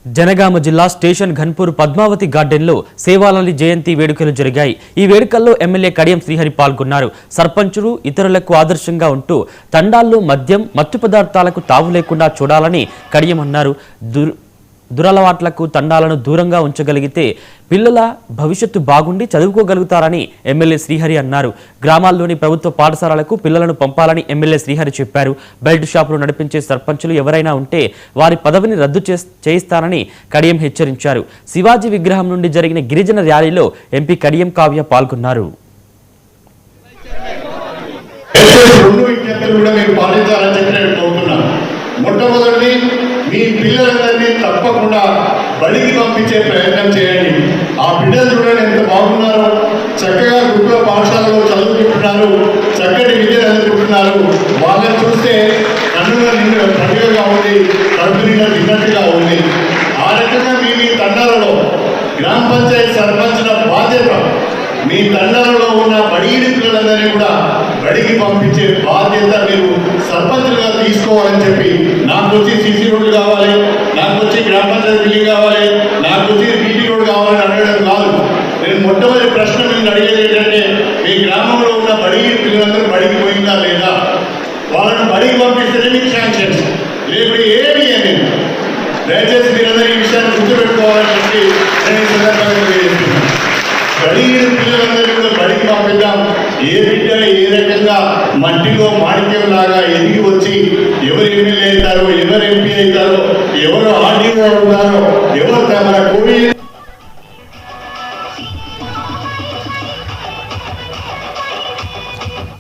జనగామ జిల్లా స్టేషన్ ఘన్పూర్ పద్మావతి గార్డెన్లో సేవాలాలి జయంతి వేడుకలు జరిగాయి। ఈ వేడుకల్లో ఎమ్మెల్యే కడియం శ్రీహరి పాల్గొన్నారు। సర్పంచులు ఇతరులకు ఆదర్శంగా ఉంటూ తండాల్లో మద్యం మత్తు పదార్థాలకు తావు లేకుండా చూడాలని కడియం అన్నారు। దురలవాట్లకు తండాలను దూరంగా ఉంచగలిగితే పిల్లల భవిష్యత్తు బాగుండి చదువుకోగలుగుతారని ఎమ్మెల్యే శ్రీహరి అన్నారు। గ్రామాల్లోని ప్రభుత్వ పాఠశాలలకు పిల్లలను పంపాలని ఎమ్మెల్యే శ్రీహరి చెప్పారు। బెల్ట్ షాపులు నడిపించే సర్పంచులు ఎవరైనా ఉంటే వారి పదవిని రద్దు చేయిస్తానని కడియం హెచ్చరించారు। శివాజీ విగ్రహం నుండి జరిగిన గిరిజన ర్యాలీలో ఎంపీ కడియం కావ్య పాల్గొన్నారు। మీ పిల్లలందరినీ తప్పకుండా బడికి పంపించే ప్రయత్నం చేయండి। ఆ బిడ్డలు చూడండి ఎంత బాగున్నారో, చక్కగా గురుకుల పాఠశాలలో చదువుకుంటున్నారు, చక్కటి విద్యను అందుకుంటున్నారు। వాళ్ళని చూస్తే కన్నుల నిండు పండుగగా ఉంది, కడుపు నిండా తిన్నట్టుగా ఉంది। ఆ రకంగా మీ తండాలలో గ్రామ పంచాయతీ సర్పంచుల బాధ్యత మీ తండాలలో ఉన్న బడిగిడి పిల్లలందరినీ కూడా బడికి పంపించే బాధ్యత మీరు సర్పంచులుగా తీసుకోవాలని చెప్పి, నాకు వచ్చి సీసీ రోడ్లు కావాలి, నాకు వచ్చి గ్రామ పంచాయతీ బిల్డింగ్ కావాలి, నాకు వచ్చి బీటీ రోడ్ కావాలని అడగడం కాదు। నేను మొట్టమొదటి ప్రశ్న మీరు అడిగేది ఏంటంటే, మీ గ్రామంలో ఉన్న బడిగిడి పిల్లలందరూ బడికి పోయిందా లేదా, వాళ్ళని బడికి పంపిస్తేనే మీకు శాంక్షన్స్, లేకపోతే ఏమి అని దయచేసి మీరందరూ ఈ విషయాన్ని గుర్తుపెట్టుకోవాలని చెప్పి నేను ఈ సందర్భంగా తెలియజేస్తున్నాను। బడిగిడి పిల్లలందరినీ కూడా బడికి పంపిద్దాం। ఏ బిడ్డ ఏ రకంగా మట్టిలో మాణిక్యం లాగా ఎదిగి వచ్చి ఎవరు ఎమ్మెల్యే అవుతారో, ఎవరు ఎంపీ అవుతారో, ఎవరు ఆర్డీఓ అవుతారో, ఎవరు మన కోవి